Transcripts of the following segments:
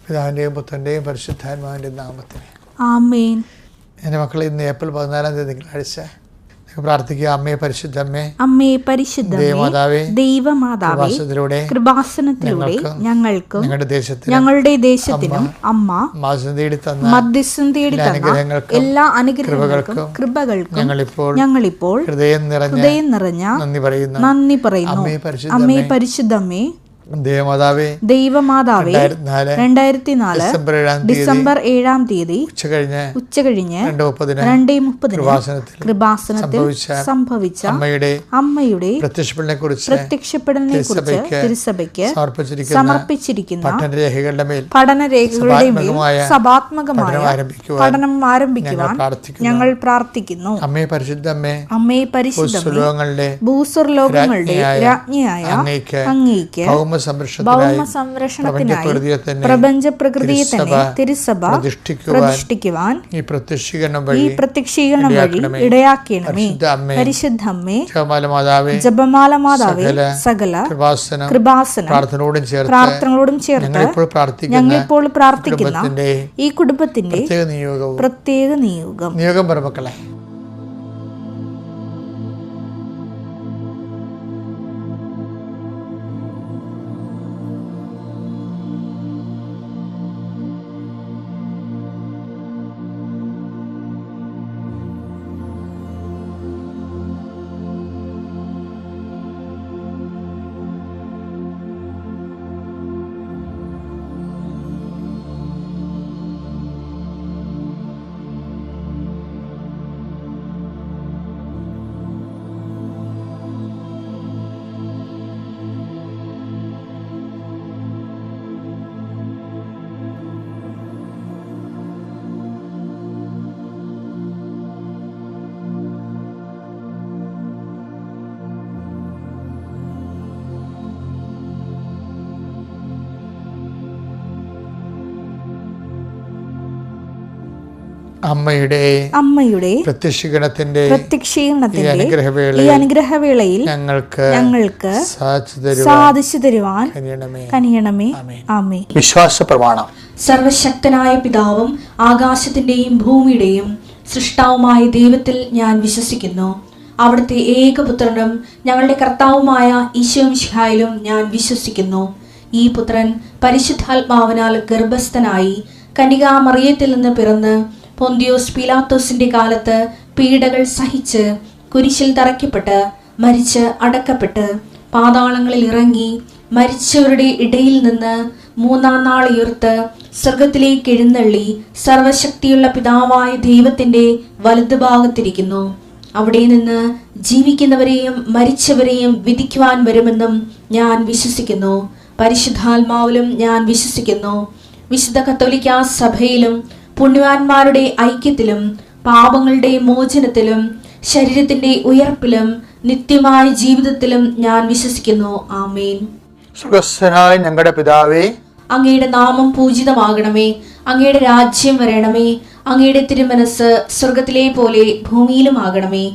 പിതാവിൻ്റെയും പുത്രൻ്റെയും പരിശുദ്ധാത്മാവിൻ്റെയും നാമത്തിൽ ആമേൻ. എൻ്റെ മക്കളെ, ഇന്ന് ഏപ്രിൽ 14 തിങ്കളാഴ്ച പ്രാർത്ഥിക്കുക. അമ്മേ പരിശുദ്ധമ്മേ, അമ്മേ പരിശുദ്ധമേ, ദൈവമാതാവേ, കൃപാസനത്തിലൂടെ ഞങ്ങൾക്കും ഞങ്ങളുടെ ദേശത്തിനും അമ്മ മധ്യസ്ഥം തേടി തന്ന എല്ലാ അനുഗ്രഹങ്ങൾക്കും കൃപകൾക്കും ഞങ്ങളിപ്പോൾ ഹൃദയം നിറഞ്ഞ നന്ദി പറയുന്നു. അമ്മേ പരിശുദ്ധമ്മേ, ദൈവമാതാവേ, 2004 ഡിസംബർ 7 തീയതി ഉച്ചകഴിഞ്ഞ് 2:30 കൃപാസനത്തിൽ സംഭവിച്ച അമ്മയുടെ പ്രത്യക്ഷപ്പെടലിനെക്കുറിച്ച് തിരുസഭയ്ക്ക് സമർപ്പിച്ചിരിക്കുന്ന പഠനരേഖകളുടെ മേൽ സഭാത്മകമായ പഠനം ആരംഭിക്കുവാൻ ഞങ്ങൾ പ്രാർത്ഥിക്കുന്നു. അമ്മേ പരിശുദ്ധമ്മേ, ഭൂസ്വർലോകങ്ങളുടെ രാജ്ഞിയായ അങ്ങേയ്ക്ക് ഭൗമ സംരക്ഷണത്തിനായി പ്രപഞ്ച പ്രകൃതിയെ തന്നെ തിരുസഭ പ്രതിഷ്ഠിക്കുവാൻ ഈ പ്രത്യക്ഷീകരണം വഴി ഇടയാക്കണമേ. പരിശുദ്ധമ്മേ, ജപമാല മാതാവേ, സകല കൃപാസന പ്രാർത്ഥനകളോടും ചേർത്ത് ഞങ്ങളിപ്പോൾ പ്രാർത്ഥിക്കുന്ന ഈ കുടുംബത്തിന്റെ പ്രത്യേക നിയോഗം പറമക്കളെ. അമ്മയുടെ പ്രത്യക്ഷീകരണത്തിന്റെ ഈ അനുഗ്രഹവേളയിൽ ഞങ്ങൾക്ക് സാധിച്ചു തരുവാൻ കനിയണമേ. ആമേൻ. വിശ്വാസ പ്രമാണം. സർവശക്തനായ പിതാവും ആകാശത്തിന്റെയും ഭൂമിയുടെയും സൃഷ്ടാവുമായ ദൈവത്തിൽ ഞാൻ വിശ്വസിക്കുന്നു. അവിടുത്തെ ഏകപുത്രനും ഞങ്ങളുടെ കർത്താവുമായ ഈശോ മിശിഹായിലും ഞാൻ വിശ്വസിക്കുന്നു. ഈ പുത്രൻ പരിശുദ്ധാത്മാവിനാൽ ഗർഭസ്ഥനായി കന്യകാമറിയത്തിൽ നിന്ന് പിറന്ന് പൊന്തിയോസ് പീലാത്തോസിന്റെ കാലത്ത് പീഡകൾ സഹിച്ച് കുരിശിൽ തറയ്ക്കപ്പെട്ട് മരിച്ച് അടക്കപ്പെട്ട് പാതാളങ്ങളിൽ ഇറങ്ങി മരിച്ചവരുടെ ഇടയിൽ നിന്ന് 3-ാം നാൾ ഉയർത്ത് സ്വർഗത്തിലേക്ക് എഴുന്നള്ളി സർവശക്തിയുള്ള പിതാവായ ദൈവത്തിന്റെ വലതുഭാഗത്തിരിക്കുന്നു. അവിടെ നിന്ന് ജീവിക്കുന്നവരെയും മരിച്ചവരെയും വിധിക്കുവാൻ വരുമെന്നും ഞാൻ വിശ്വസിക്കുന്നു. പരിശുദ്ധാത്മാവിലും ഞാൻ വിശ്വസിക്കുന്നു. വിശുദ്ധ കത്തോലിക്കാ സഭയിലും പുണ്യവാന്മാരുടെ ഐക്യത്തിലും പാപങ്ങളുടെ മോചനത്തിലും ശരീരത്തിന്റെ ഉയർപ്പിലും നിത്യമായ ജീവിതത്തിലും ഞാൻ വിശ്വസിക്കുന്നു. ആമേൻ. സ്വർഗ്ഗസ്ഥനായ ഞങ്ങളുടെ പിതാവേ, അങ്ങയുടെ നാമം പൂജിതമാകണമേ. അങ്ങയുടെ രാജ്യം വരണമേ. അങ്ങയുടെ തിരുമനസ് സ്വർഗത്തിലെ പോലെ ഭൂമിയിലും ആകണമേ.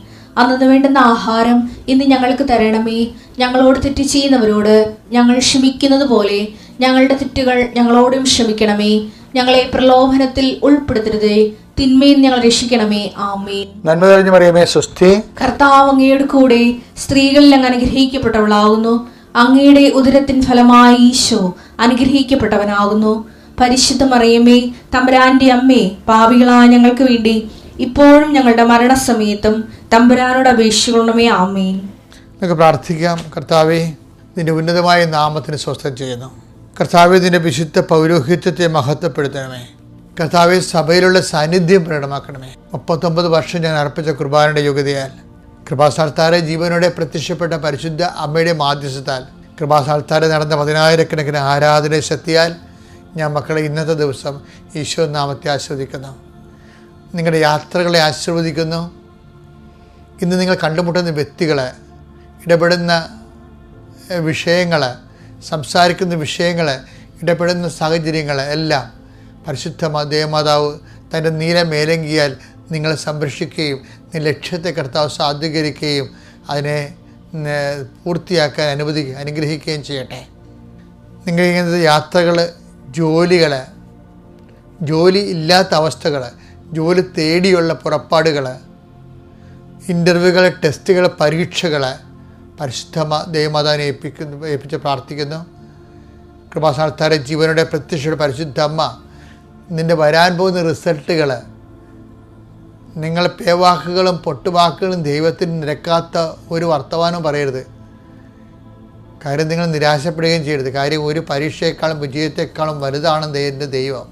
അന്നു വേണ്ടുന്ന ആഹാരം ഇന്ന് ഞങ്ങൾക്ക് തരണമേ. ഞങ്ങളോട് തെറ്റ് ചെയ്യുന്നവരോട് ഞങ്ങൾ ക്ഷമിക്കുന്നത് പോലെ ഞങ്ങളുടെ തെറ്റുകൾ ഞങ്ങളോടും ക്ഷമിക്കണമേ. ഞങ്ങളെ പ്രലോഭനത്തിൽ ഉൾപ്പെടുത്തരുതേ, തിന്മയിൽ ഞങ്ങൾ രക്ഷിക്കണമേ. ആമേൻ. നന്മ നിറഞ്ഞ മറിയമേ, സ്വസ്തി. കർത്താവ് അങ്ങയുടെ കൂടെ സ്ത്രീകളിൽ അങ്ങ് അനുഗ്രഹിക്കപ്പെട്ടവളാകുന്നു. അങ്ങയുടെ ഉദരത്തിൻ ഫലമായി ഈശോ അനുഗ്രഹിക്കപ്പെട്ടവനാകുന്നു. പരിശുദ്ധ മറിയമേ, തമ്പുരാന്റെ അമ്മേ, പാപികളായ ഞങ്ങൾക്ക് വേണ്ടി ഇപ്പോഴും ഞങ്ങളുടെ മരണസമയത്തും തമ്പുരാനോട് അപേക്ഷിക്കണമേ. ആമേൻ. നമുക്ക് പ്രാർത്ഥിക്കാം. കർത്താവേ, നിന്റെ ഉന്നതമായ നാമത്തിന് സ്വസ്ഥം ചെയ്യുന്നു. കർത്താവേ, നിന്റെ വിശുദ്ധ പൗരോഹിത്യത്തെ മഹത്വപ്പെടുത്തണമേ. കർത്താവെ, സഭയിലുള്ള സാന്നിധ്യം പ്രകടമാക്കണമേ. 39 വർഷം ഞാൻ അർപ്പിച്ച കുർബാനയുടെ യോഗ്യതയാൽ കൃപാസ്ഥാനത്താരെ ജീവനോടെ പ്രത്യക്ഷപ്പെട്ട പരിശുദ്ധ അമ്മയുടെ മാധ്യസ്ഥത്താൽ കൃപാസ്ഥാനത്താരെ നടന്ന 10,000-കണക്കിന് ആരാധന ശക്തിയാൽ ഞാൻ മക്കളെ ഇന്നത്തെ ദിവസം ഈശോ നാമത്തെ ആസ്വദിക്കുന്നു. നിങ്ങളുടെ യാത്രകളെ ആശീർവദിക്കുന്നു. ഇന്ന് നിങ്ങൾ കണ്ടുമുട്ടുന്ന വ്യക്തികൾ, ഇടപെടുന്ന വിഷയങ്ങൾ, സംസാരിക്കുന്ന വിഷയങ്ങൾ, ഇടപെടുന്ന സാഹചര്യങ്ങൾ എല്ലാം പരിശുദ്ധ ദേവമാതാവ് തൻ്റെ നീല മേലങ്കിയാൽ നിങ്ങളെ സംരക്ഷിക്കുകയും നിങ്ങളുടെ ലക്ഷ്യത്തെ കർത്താവ് സാധൂകരിക്കുകയും അതിനെ പൂർത്തിയാക്കാൻ അനുഗ്രഹിക്കുകയും ചെയ്യട്ടെ. നിങ്ങളിങ്ങനത്തെ യാത്രകൾ, ജോലികൾ, ജോലി ഇല്ലാത്ത അവസ്ഥകൾ, ജോലി തേടിയുള്ള പുറപ്പാടുകൾ, ഇൻ്റർവ്യൂകൾ, ടെസ്റ്റുകൾ, പരീക്ഷകൾ പരിശുദ്ധ ദൈവമാതാവിനെ ഏൽപ്പിച്ച് പ്രാർത്ഥിക്കുന്നു. കൃപാസ്ഥാനത്താരെ ജീവനുടെ പ്രത്യക്ഷയുടെ പരിശുദ്ധ അമ്മ, നിൻ്റെ വരാൻ പോകുന്ന റിസൾട്ടുകൾ, നിങ്ങൾ പേവാക്കുകളും പൊട്ടുവാക്കുകളും ദൈവത്തിന് നിരക്കാത്ത ഒരു വർത്തമാനവും പറയരുത്. കാര്യം നിങ്ങൾ നിരാശപ്പെടുകയും ചെയ്യരുത്. കാര്യം ഒരു പരീക്ഷയെക്കാളും വിജയത്തെക്കാളും വലുതാണ് എൻ്റെ ദൈവം.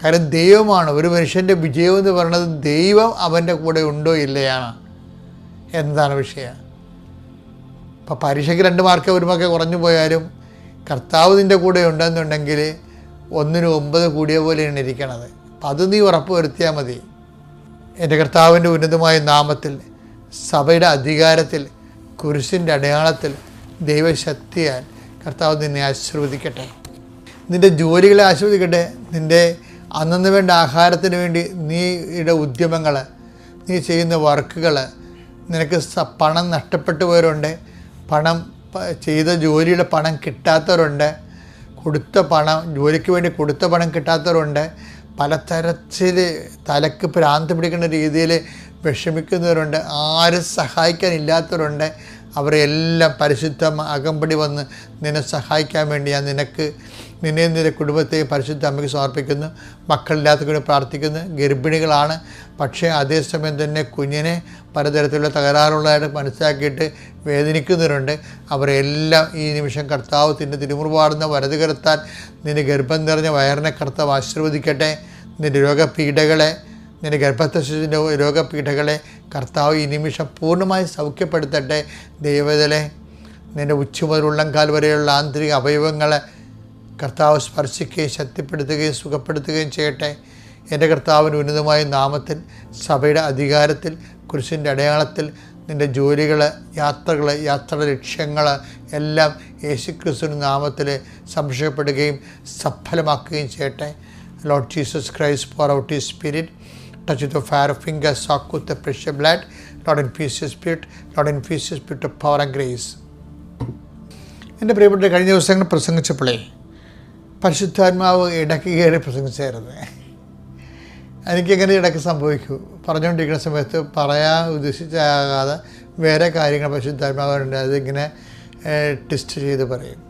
കാര്യം ദൈവമാണ്. ഒരു മനുഷ്യൻ്റെ വിജയം എന്ന് പറയുന്നത് ദൈവം അവൻ്റെ കൂടെ ഉണ്ടോ ഇല്ലയാണ് എന്നതാണ് വിഷയം. അപ്പോൾ പരീക്ഷയ്ക്ക് 2 മാർക്ക് 1 മാർക്ക് കുറഞ്ഞു പോയാലും കർത്താവ് നിൻ്റെ കൂടെ ഉണ്ടെന്നുണ്ടെങ്കിൽ 1-ന് 9 കൂടിയ പോലെയാണ് ഇരിക്കണത്. അപ്പം അത് നീ ഉറപ്പ് വരുത്തിയാൽ മതി. എൻ്റെ കർത്താവിൻ്റെ ഉന്നതമായ നാമത്തിൽ, സഭയുടെ അധികാരത്തിൽ, കുരിശിൻ്റെ അടയാളത്തിൽ, ദൈവശക്തിയാൽ കർത്താവ് നിന്നെ ആശീർവദിക്കട്ടെ. നിൻ്റെ ജോലികളെ ആശീർവദിക്കട്ടെ. നിൻ്റെ അന്നു വേണ്ട ആഹാരത്തിന് വേണ്ടി നീയുടെ ഉദ്യമങ്ങൾ, നീ ചെയ്യുന്ന വർക്കുകൾ, നിനക്ക് പണം നഷ്ടപ്പെട്ടു പോയവരുണ്ട്, പണം ചെയ്ത ജോലിയുടെ പണം കിട്ടാത്തവരുണ്ട്, കൊടുത്ത പണം ജോലിക്ക് വേണ്ടി കൊടുത്ത പണം കിട്ടാത്തവരുണ്ട്, പലതരത്തിൽ തലക്ക് ഭ്രാന്ത് പിടിക്കുന്ന രീതിയിൽ വിഷമിക്കുന്നവരുണ്ട്, ആരും സഹായിക്കാനില്ലാത്തവരുണ്ട്. അവരെല്ലാം പരിശുദ്ധ അകമ്പടി വന്ന് നിന്നെ സഹായിക്കാൻ വേണ്ടി ഞാൻ നിന്നെയും നിന്റെ കുടുംബത്തെയും പരിശുദ്ധ അമ്മയ്ക്ക് സമർപ്പിക്കുന്നു. മക്കളില്ലാത്തവർക്ക് പ്രാർത്ഥിക്കുന്നു. ഗർഭിണികളാണ്, പക്ഷേ അതേസമയം തന്നെ കുഞ്ഞിനെ പലതരത്തിലുള്ള തകരാറുള്ളതായിട്ട് മനസ്സിലാക്കിയിട്ട് വേദനിക്കുന്നവരുണ്ട്. അവരെല്ലാം ഈ നിമിഷം കർത്താവ് നിൻ്റെ തിരുമുറുപാടുന്ന വലതുകരത്താൽ നിൻ്റെ ഗർഭം നിറഞ്ഞ വയറിനെ കർത്താവ് ആശീർവദിക്കട്ടെ. നിൻ്റെ രോഗപീഠകളെ, നിൻ്റെ ഗർഭസ്ഥ ശിശുവിൻ്റെ രോഗപീഠകളെ കർത്താവ് ഈ നിമിഷം പൂർണ്ണമായി സൗഖ്യപ്പെടുത്തട്ടെ. ദൈവത്തിലെ നിൻ്റെ ഉച്ച മുതൽ ഉള്ളംകാൽ വരെയുള്ള ആന്തരിക അവയവങ്ങളെ കർത്താവ് സ്പർശിക്കുകയും ശക്തിപ്പെടുത്തുകയും സുഖപ്പെടുത്തുകയും ചെയ്യട്ടെ. എൻ്റെ കർത്താവിൻ്റെ ഉന്നതമായ നാമത്തിൽ, സഭയുടെ അധികാരത്തിൽ, കുരിശിൻ്റെ അടയാളത്തിൽ നിൻ്റെ ജോലികൾ, യാത്രയുടെ ലക്ഷ്യങ്ങൾ എല്ലാം യേശുക്രിസ്തുവിൻ്റെ നാമത്തിൽ സംരക്ഷിക്കപ്പെടുകയും സഫലമാക്കുകയും ചെയ്യട്ടെ. Lord Jesus Christ, pour out His Spirit, touch with the fire of fingers, soak with the precious blood. Lord, infuse Your Spirit. Lord, infuse Your Spirit of power and grace. എൻ്റെ പ്രിയപ്പെട്ട കഴിഞ്ഞ ദിവസങ്ങൾ പ്രസംഗിച്ചപ്പോഴേ പരിശുദ്ധാത്മാവ് ഇടയ്ക്ക് കയറി പ്രസംഗിച്ചായിരുന്നു. എനിക്കെങ്ങനെ ഇടയ്ക്ക് സംഭവിക്കൂ, പറഞ്ഞുകൊണ്ടിരിക്കുന്ന സമയത്ത് പറയാൻ ഉദ്ദേശിച്ചാകാതെ വേറെ കാര്യങ്ങൾ പരിശുദ്ധാത്മാവുണ്ട്, അതിങ്ങനെ ടെസ്റ്റ് ചെയ്ത് പറയും.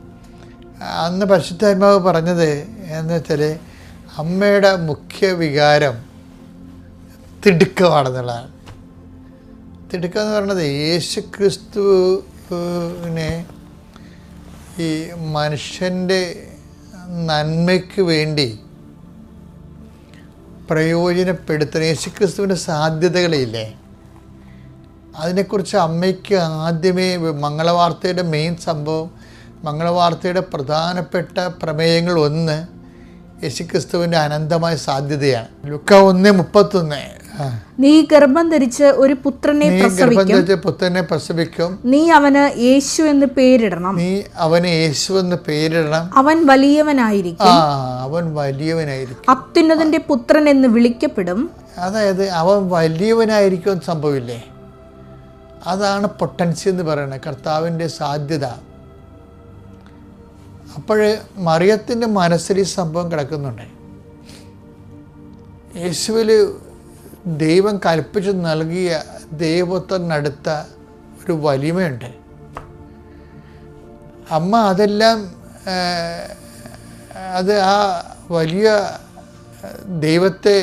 അന്ന് പരിശുദ്ധാത്മാവ് പറഞ്ഞത് എന്ന് വെച്ചാൽ അമ്മയുടെ മുഖ്യ വികാരം തിടുക്കമാണെന്നുള്ളതാണ്. തിടുക്കം എന്ന് പറയുന്നത് യേശുക്രിസ്തുവിനെ ഈ മനുഷ്യൻ്റെ നന്മയ്ക്ക് വേണ്ടി പ്രയോജനപ്പെടുത്തുന്ന യേശുക്രിസ്തുവിൻ്റെ സാധ്യതകളില്ലേ, അതിനെക്കുറിച്ച് അമ്മയ്ക്ക് ആദ്യമേ മംഗളവാർത്തയുടെ മെയിൻ സംഭവം, മംഗളവാർത്തയുടെ പ്രധാനപ്പെട്ട പ്രമേയങ്ങൾ ഒന്ന് യേശുക്രിസ്തുവിൻ്റെ അനന്തമായ സാധ്യതയാണ്. ലൂക്കാ 1:31. നീ ഗർഭം ധരിച്ച് ഒരു പുത്രനെ പ്രസവിക്കും. നീ അവന് യേശു എന്ന് പേരിടണം. അവൻ വലിയവനായിരിക്കും. അത്യുന്നതന്റെ പുത്രൻ എന്ന് വിളിക്കപ്പെടും. അതായത് അവൻ വലിയവനായിരിക്കും സംഭവില്ലേ, അതാണ് പൊട്ടൻസി എന്ന് പറയുന്നത്, കർത്താവിൻ്റെ സാധ്യത. അപ്പോൾ മറിയത്തിൻ്റെ മനസ്സിൽ ഈ സംഭവം കിടക്കുന്നുണ്ട്. യേശുവിൽ ദൈവം കൽപ്പിച്ച് നൽകിയ ദൈവത്തിനടുത്ത ഒരു വലിമയുണ്ട്. അമ്മ അതെല്ലാം ആ വലിയ ദൈവത്തെ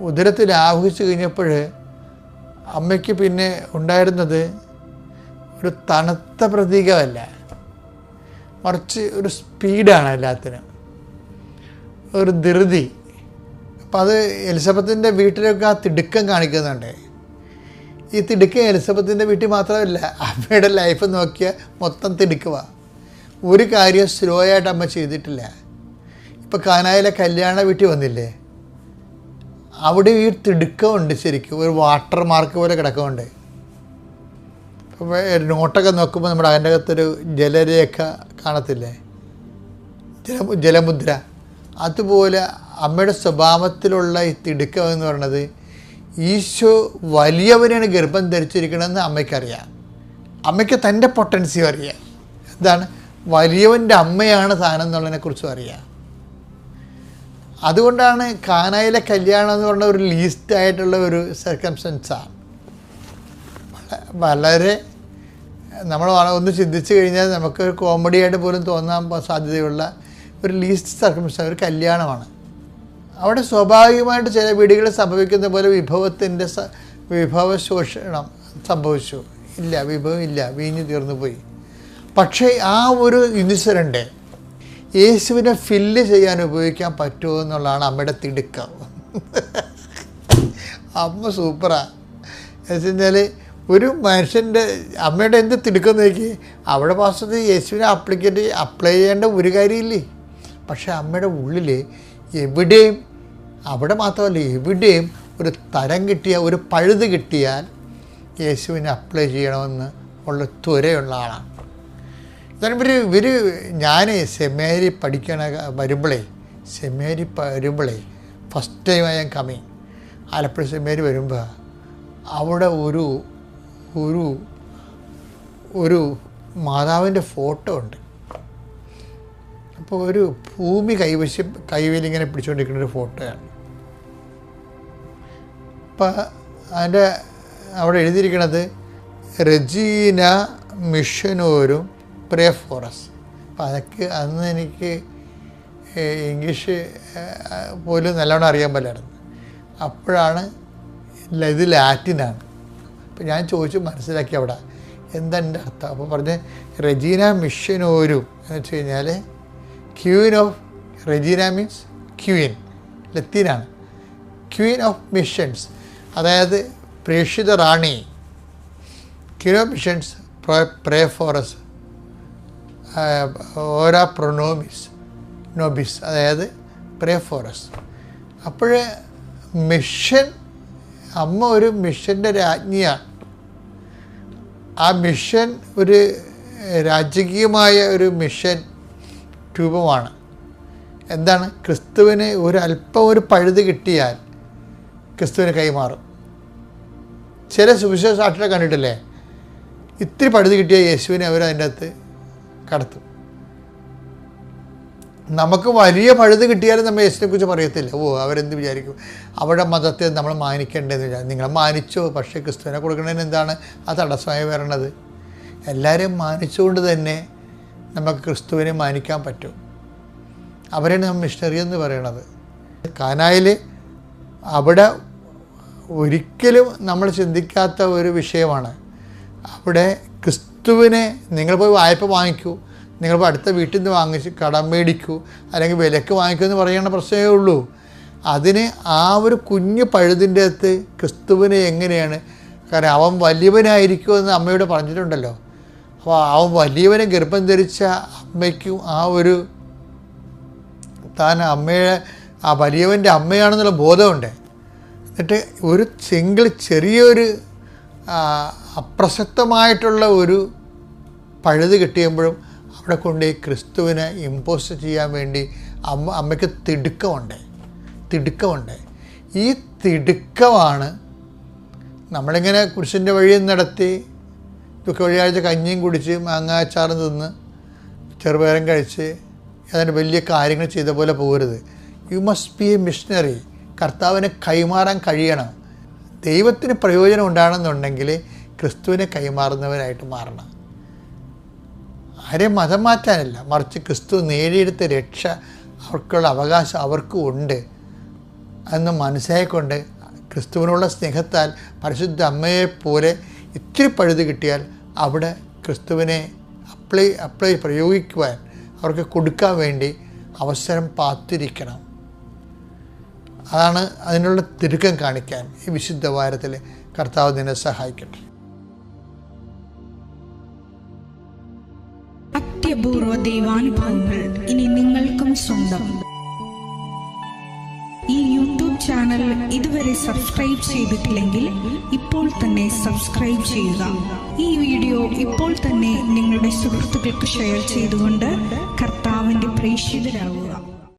ഉദരത്തിൽ ആവഹിച്ചു കഴിഞ്ഞപ്പോൾ അമ്മയ്ക്ക് പിന്നെ ഉണ്ടായിരുന്നത് ഒരു തണുത്ത പ്രതീകമല്ല, മറിച്ച് ഒരു സ്പീഡാണ് എല്ലാത്തിനും, ഒരു ധൃതി. അപ്പം അത് എലിസബത്തിൻ്റെ വീട്ടിലൊക്കെ ആ തിടുക്കം കാണിക്കുന്നുണ്ട്. ഈ തിടുക്കം എലിസബത്തിൻ്റെ വീട്ടിൽ മാത്രമല്ല, അമ്മയുടെ ലൈഫ് നോക്കിയാൽ മൊത്തം തിടുക്കമാണ്. ഒരു കാര്യം സ്ലോ ആയിട്ട് അമ്മ ചെയ്തിട്ടില്ല. ഇപ്പോൾ കാനായിലെ കല്യാണ വീട്ടിൽ വന്നില്ലേ, അവിടെ ഈ തിടുക്കമുണ്ട്. ശരിക്കും ഒരു വാട്ടർ മാർക്ക് പോലെ കിടക്കുന്നുണ്ട്. ഇപ്പോൾ നോട്ടൊക്കെ നോക്കുമ്പോൾ നമ്മുടെ അതിൻ്റെ അകത്തൊരു ജലരേഖ കാണത്തില്ലേ, ജലമുദ്ര. അതുപോലെ അമ്മയുടെ സ്വഭാവത്തിലുള്ള ഈ തിടുക്കം എന്ന് പറയുന്നത് ഈശോ വലിയവനാണ് ഗർഭം ധരിച്ചിരിക്കണമെന്ന് അമ്മയ്ക്കറിയാം. അമ്മയ്ക്ക് തൻ്റെ പൊട്ടൻസിയും അറിയാം. എന്താണ് വലിയവൻ്റെ അമ്മയാണ് താനെന്നുള്ളതിനെക്കുറിച്ചും അറിയാം. അതുകൊണ്ടാണ് കാനായിലെ കല്യാണം എന്ന് പറഞ്ഞ ഒരു ലീസ്റ്റ് ആയിട്ടുള്ള ഒരു സർക്കംസ്റ്റൻസാണ്. വളരെ നമ്മൾ ഒന്ന് ചിന്തിച്ച് കഴിഞ്ഞാൽ നമുക്ക് കോമഡി ആയിട്ട് പോലും തോന്നാൻ സാധ്യതയുള്ള ഒരു ലീസ്റ്റ് സർക്കംസ്റ്റൻസ് ഒരു കല്യാണമാണ്. അവിടെ സ്വാഭാവികമായിട്ട് ചില വീടുകളിൽ സംഭവിക്കുന്ന പോലെ വിഭവശോഷണം സംഭവിച്ചു. ഇല്ല, വിഭവം ഇല്ല, വീഞ്ഞു തീർന്നു പോയി. പക്ഷേ ആ ഒരു ഇൻസിഡൻറ്റ് യേശുവിനെ ഫില്ല് ചെയ്യാൻ ഉപയോഗിക്കാൻ പറ്റുമോ എന്നുള്ളതാണ് അമ്മയുടെ തിടുക്കം. അമ്മ സൂപ്പറാണ്. എന്ന് വെച്ച് കഴിഞ്ഞാൽ ഒരു മനുഷ്യൻ്റെ അമ്മയുടെ എന്ത് തിടുക്കം നോക്കി, അവിടെ പാസ്റ്റർ യേശുവിനെ അപ്ലൈ ചെയ്യേണ്ട ഒരു കാര്യമില്ലേ. പക്ഷേ അമ്മയുടെ ഉള്ളിൽ എവിടെയും, അവിടെ മാത്രമല്ല എവിടെയും ഒരു തരം കിട്ടിയ ഒരു പഴുത് കിട്ടിയാൽ യേശുവിനെ അപ്ലൈ ചെയ്യണമെന്ന് ഉള്ള ത്വരയുള്ള ആളാണ്. എന്നാലും ഞാൻ സെമിനാരി പഠിക്കണ വരുമ്പോഴേ ഫസ്റ്റ് ടൈമാണ് ഞാൻ കമ്മിങ് ആലപ്പുഴ സെമിനാരി വരുമ്പോൾ അവിടെ ഒരു മാതാവിൻ്റെ ഫോട്ടോ ഉണ്ട്. അപ്പോൾ ഒരു ഭൂമി കൈവലിങ്ങനെ പിടിച്ചുകൊണ്ടിരിക്കുന്നൊരു ഫോട്ടോയാണ്. അപ്പം അതിൻ്റെ അവിടെ എഴുതിയിരിക്കണത് റെജീന മിഷനോരും പ്രേ ഫോറസ്. അപ്പം അതൊക്കെ അന്ന് എനിക്ക് ഇംഗ്ലീഷ് പോലും നല്ലോണം അറിയാൻ പറ്റില്ലായിരുന്നു. അപ്പോഴാണ് ഇത് ലാറ്റിനാണ്. അപ്പം ഞാൻ ചോദിച്ചു മനസ്സിലാക്കി അവിടെ എന്താ എൻ്റെ അർത്ഥം. അപ്പോൾ പറഞ്ഞ് റെജീന മിഷനോരും എന്ന് വെച്ച് കഴിഞ്ഞാൽ queen of Regina means queen, ലത്തീനാണ്. ക്വീൻ ഓഫ് മിഷൻസ്, അതായത് പ്രേക്ഷിത റാണി. Queen of missions pray for us ഓരാ നോബിസ്, അതായത് പ്രേ ഫോറസ്. അപ്പോൾ മിഷൻ, അമ്മ ഒരു മിഷൻ്റെ രാജ്ഞിയാണ്. ആ മിഷൻ ഒരു രാജകീയമായ ഒരു മിഷൻ രൂപമാണ്. എന്താണ്? ക്രിസ്തുവിന് ഒരല്പം ഒരു പഴുത് കിട്ടിയാൽ ക്രിസ്തുവിന് കൈമാറും. ചില സുവിശേഷ സാക്ഷികളെ കണ്ടിട്ടില്ലേ, ഇത്തിരി പഴുത് കിട്ടിയ യേശുവിനെ അവരതിൻ്റെ അകത്ത് കടത്തും. നമുക്ക് വലിയ പഴുത് കിട്ടിയാലും നമ്മൾ യേശുവിനെക്കുറിച്ച് പറയത്തില്ല. അവരെന്ത് വിചാരിക്കും, അവരുടെ മതത്തെ നമ്മൾ മാനിക്കേണ്ടതെന്ന് വിചാരിക്കും. നിങ്ങൾ മാനിച്ചോ, പക്ഷേ ക്രിസ്തുവിനെ കൊടുക്കുന്നതിന് എന്താണ് ആ തടസ്സമായി വരണത്? എല്ലാവരെയും മാനിച്ചുകൊണ്ട് തന്നെ നമുക്ക് ക്രിസ്തുവിനെ മാനിക്കാൻ പറ്റും. അവരാണ് നമ്മൾ മിഷണറി എന്ന് പറയണത്. കാനായിൽ അവിടെ ഒരിക്കലും നമ്മൾ ചിന്തിക്കാത്ത ഒരു വിഷയമാണ്. അവിടെ ക്രിസ്തുവിനെ നിങ്ങൾ പോയി വായ്പ വാങ്ങിക്കൂ, നിങ്ങൾ പോയി അടുത്ത വീട്ടിൽ നിന്ന് വാങ്ങിച്ച് കടം മേടിക്കൂ, അല്ലെങ്കിൽ വിലക്ക് വാങ്ങിക്കൂ എന്ന് പറയുന്ന പ്രശ്നമേ ഉള്ളൂ. അതിന് ആ ഒരു കുഞ്ഞു പഴുതിൻ്റെ അകത്ത് ക്രിസ്തുവിനെ എങ്ങനെയാണ്, കാരണം അവൻ വലിയവനായിരിക്കുമെന്ന് അമ്മയോട് പറഞ്ഞിട്ടുണ്ടല്ലോ. അപ്പോൾ അവൻ വലിയവനെ ഗർഭം ധരിച്ച അമ്മയ്ക്കും ആ ഒരു താൻ അമ്മയെ ആ വലിയവൻ്റെ അമ്മയാണെന്നുള്ള ബോധമുണ്ട്. എന്നിട്ട് ഒരു ചെറിയൊരു അപ്രസക്തമായിട്ടുള്ള ഒരു പഴുത് കിട്ടിയപ്പോഴും അവിടെ കൊണ്ട് ക്രിസ്തുവിനെ ഇമ്പോസ് ചെയ്യാൻ വേണ്ടി അമ്മയ്ക്ക് തിടുക്കമുണ്ട്. ഈ തിടുക്കമാണ് നമ്മളിങ്ങനെ കുരിശിൻ്റെ വഴി നടത്തി ദുഃഖ വെള്ളിയാഴ്ച കഞ്ഞിയും കുടിച്ച് മാങ്ങാച്ചാറും തിന്ന് ചെറുപയറും കഴിച്ച് അതിന് വലിയ കാര്യങ്ങൾ ചെയ്ത പോലെ പോകരുത്. You must be A missionary. കർത്താവിനെ കൈമാറാൻ കഴിയണം. ദൈവത്തിന് പ്രയോജനം ഉണ്ടാകണമെന്നുണ്ടെങ്കിൽ ക്രിസ്തുവിനെ കൈമാറുന്നവരായിട്ട് മാറണം. ആരെയും മതം മാറ്റാനല്ല, മറിച്ച് ക്രിസ്തു നേടിയെടുത്ത രക്ഷ അവർക്കുള്ള അവകാശം അവർക്കും ഉണ്ട് എന്ന് മനസ്സിലായിക്കൊണ്ട് ക്രിസ്തുവിനുള്ള സ്നേഹത്താൽ പരിശുദ്ധ അമ്മയെപ്പോലെ ഇത്തിരി പഴുത് കിട്ടിയാൽ അവിടെ ക്രിസ്തുവിനെ പ്രയോഗിക്കുവാൻ അവർക്ക് കൊടുക്കാൻ വേണ്ടി അവസരം കാത്തിരിക്കണം. അതാണ് അതിനുള്ള തിടുക്കം കാണിക്കാൻ ഈ വിശുദ്ധ വാരത്തിൽ കർത്താവ് നിന്നെ സഹായിക്കട്ടെ. അത്യപൂർവ ദൈവാനുഭവങ്ങൾ ഇനി നിങ്ങൾക്കും സ്വന്തം. ഈ യൂട്യൂബ് ചാനൽ ഇതുവരെ സബ്സ്ക്രൈബ് ചെയ്തിട്ടില്ലെങ്കിൽ ഇപ്പോൾ തന്നെ സബ്സ്ക്രൈബ് ചെയ്യുക. ഈ വീഡിയോ ഇപ്പോൾ തന്നെ നിങ്ങളുടെ സുഹൃത്തുക്കൾക്ക് ഷെയർ ചെയ്തുകൊണ്ട് കർത്താവിന്റെ പ്രേക്ഷിതരാകുക.